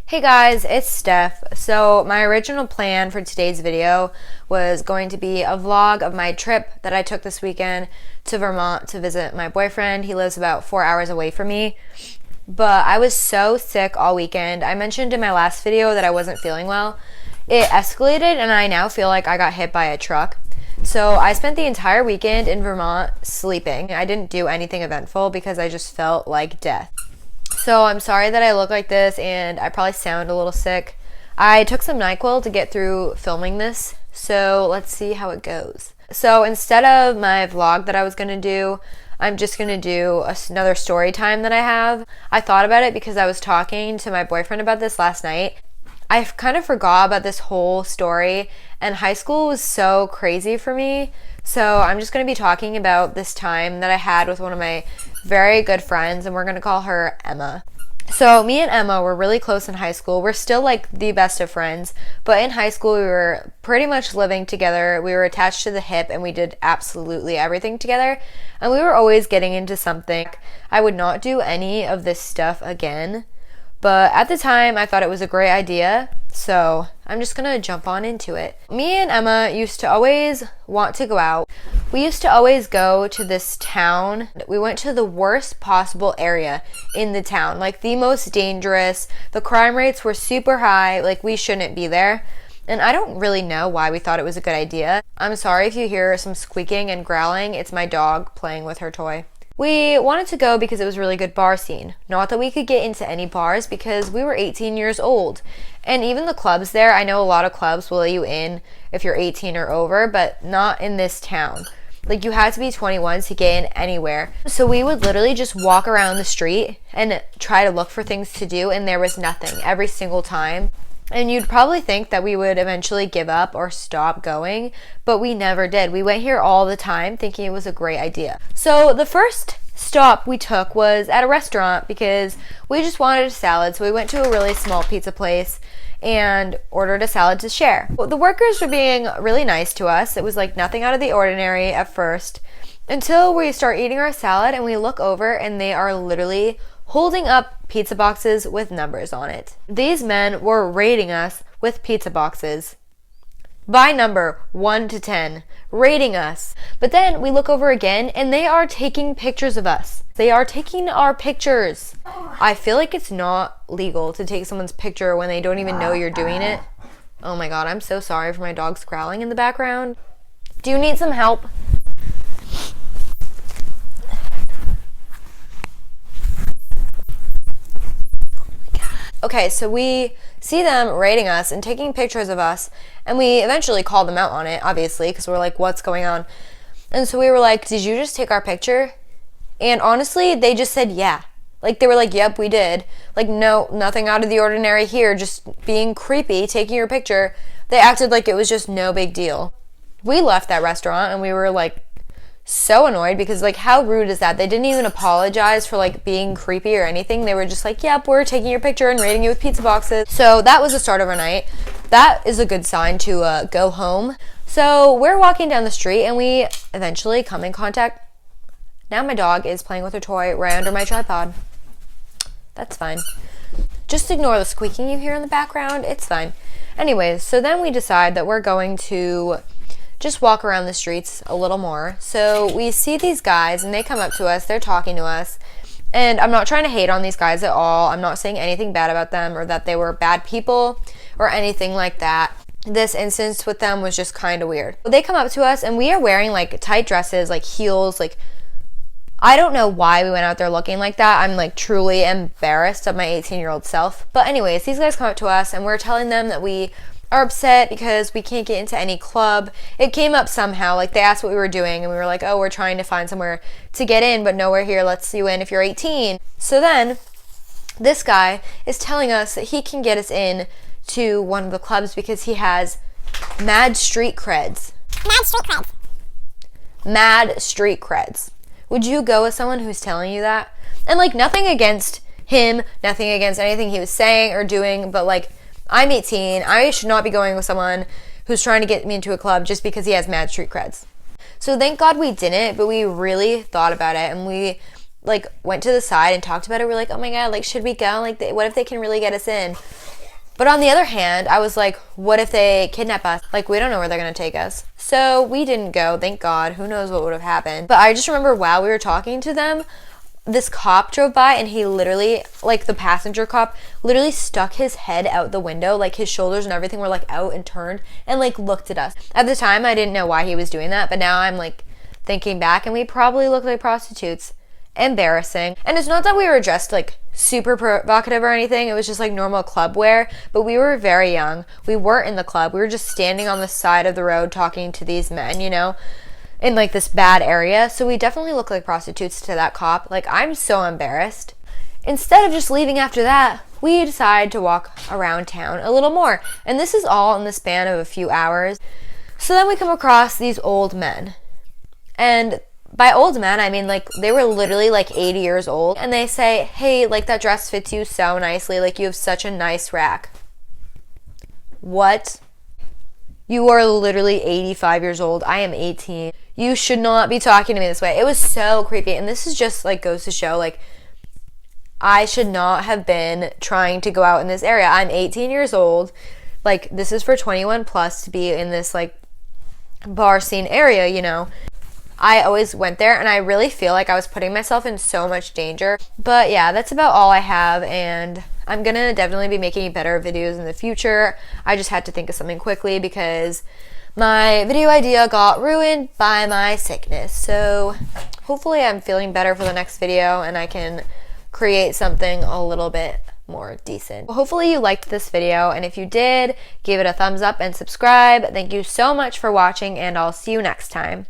Hey guys, it's Steph. So my original plan for today's video was going to be a vlog of my trip that I took this weekend to Vermont to visit my boyfriend. He lives about 4 hours away from me. But I was so sick all weekend. I mentioned in my last video that I wasn't feeling well. It escalated and I now feel like I got hit by a truck. So I spent the entire weekend in Vermont sleeping. I didn't do anything eventful because I just felt like death. So I'm sorry that I look like this and I probably sound a little sick. I took some NyQuil to get through filming this, so let's see how it goes. So instead of my vlog that I was going to do, I'm just going to do another story time that I have. I thought about it because I was talking to my boyfriend about this last night. I kind of forgot about this whole story, and high school was so crazy for me. So I'm just going to be talking about this time that I had with one of my very good friends, and we're going to call her Emma. So me and Emma were really close in high school. We're still like the best of friends, but in high school we were pretty much living together. We were attached to the hip and we did absolutely everything together, and we were always getting into something. I would not do any of this stuff again, but at the time I thought it was a great idea, so I'm just gonna jump on into it. Me and Emma used to always want to go out. We used to always go to this town. We went to the worst possible area in the town, like the most dangerous. The crime rates were super high, like we shouldn't be there. And I don't really know why we thought it was a good idea. I'm sorry if you hear some squeaking and growling. It's my dog playing with her toy. We wanted to go because it was a really good bar scene. Not that we could get into any bars because we were 18 years old. And even the clubs there, I know a lot of clubs will let you in if you're 18 or over, but not in this town. Like, you had to be 21 to get in anywhere. So we would literally just walk around the street and try to look for things to do, and there was nothing every single time. And you'd probably think that we would eventually give up or stop going, but we never did. We went here all the time thinking it was a great idea. So the first stop we took was at a restaurant because we just wanted a salad. So we went to a really small pizza place and ordered a salad to share. The workers were being really nice to us. It was like nothing out of the ordinary at first, until we start eating our salad and we look over and they are literally holding up pizza boxes with numbers on it. These men were rating us with pizza boxes by number 1 to 10, rating us. But then we look over again and they are taking pictures of us. They are taking our pictures. I feel like it's not legal to take someone's picture when they don't even know you're doing it. Oh my god, I'm so sorry for my dog's growling in the background. Do you need some help? Okay, so we see them rating us and taking pictures of us, and we eventually called them out on it, obviously, because we're like, what's going on? And so we were like, did you just take our picture? And honestly, they just said, yeah. Like, they were like, yep, we did. Like, no, nothing out of the ordinary here, just being creepy, taking your picture. They acted like it was just no big deal. We left that restaurant, and we were like, so annoyed because, like, how rude is that? They didn't even apologize for like being creepy or anything. They were just like, yep, we're taking your picture and rating you with pizza boxes. So that was the start of our night. That is a good sign to go home. So we're walking down the street and we eventually come in contact. Now my dog is playing with her toy right under my tripod. That's fine. Just ignore the squeaking you hear in the background. It's fine. Anyways, so then we decide that we're going to just walk around the streets a little more. So we see these guys and they come up to us, they're talking to us, and I'm not trying to hate on these guys at all. I'm not saying anything bad about them or that they were bad people or anything like that. This instance with them was just kind of weird. They come up to us and we are wearing like tight dresses, like heels, like I don't know why we went out there looking like that. I'm like truly embarrassed of my 18-year-old self. But anyways, these guys come up to us and we're telling them that we are upset because we can't get into any club. It came up somehow, like they asked what we were doing and we were like, oh, we're trying to find somewhere to get in, but nowhere here lets you in if you're 18. So then this guy is telling us that he can get us in to one of the clubs because he has mad street creds. Mad street creds. Mad street creds. Would you go with someone who's telling you that? And like, nothing against him, nothing against anything he was saying or doing, but like, I'm 18. I should not be going with someone who's trying to get me into a club just because he has mad street creds. So thank God we didn't, but we really thought about it and we like went to the side and talked about it. We're like, oh my God, like, should we go? Like, what if they can really get us in? But on the other hand, I was like, what if they kidnap us? Like, we don't know where they're going to take us. So we didn't go, thank God. Who knows what would have happened. But I just remember while we were talking to them, this cop drove by and he literally, like the passenger cop, literally stuck his head out the window. Like his shoulders and everything were like out and turned and like looked at us. At the time, I didn't know why he was doing that. But now I'm like thinking back and we probably looked like prostitutes. Embarrassing. And it's not that we were dressed like super provocative or anything. It was just like normal club wear, but we were very young. We weren't in the club. We were just standing on the side of the road talking to these men, you know, in like this bad area. So we definitely look like prostitutes to that cop. Like, I'm so embarrassed. Instead of just leaving after that, we decide to walk around town a little more. And this is all in the span of a few hours. So then we come across these old men. And by old men, I mean, like, they were literally, like, 80 years old. And they say, hey, like, that dress fits you so nicely. Like, you have such a nice rack. What? You are literally 85 years old. I am 18. You should not be talking to me this way. It was so creepy. And this is just, like, goes to show, like, I should not have been trying to go out in this area. I'm 18 years old. Like, this is for 21 plus to be in this, like, bar scene area, you know. I always went there and I really feel like I was putting myself in so much danger. But yeah, that's about all I have, and I'm gonna definitely be making better videos in the future. I just had to think of something quickly because my video idea got ruined by my sickness. So hopefully I'm feeling better for the next video and I can create something a little bit more decent. Hopefully you liked this video, and if you did, give it a thumbs up and subscribe. Thank you so much for watching, and I'll see you next time.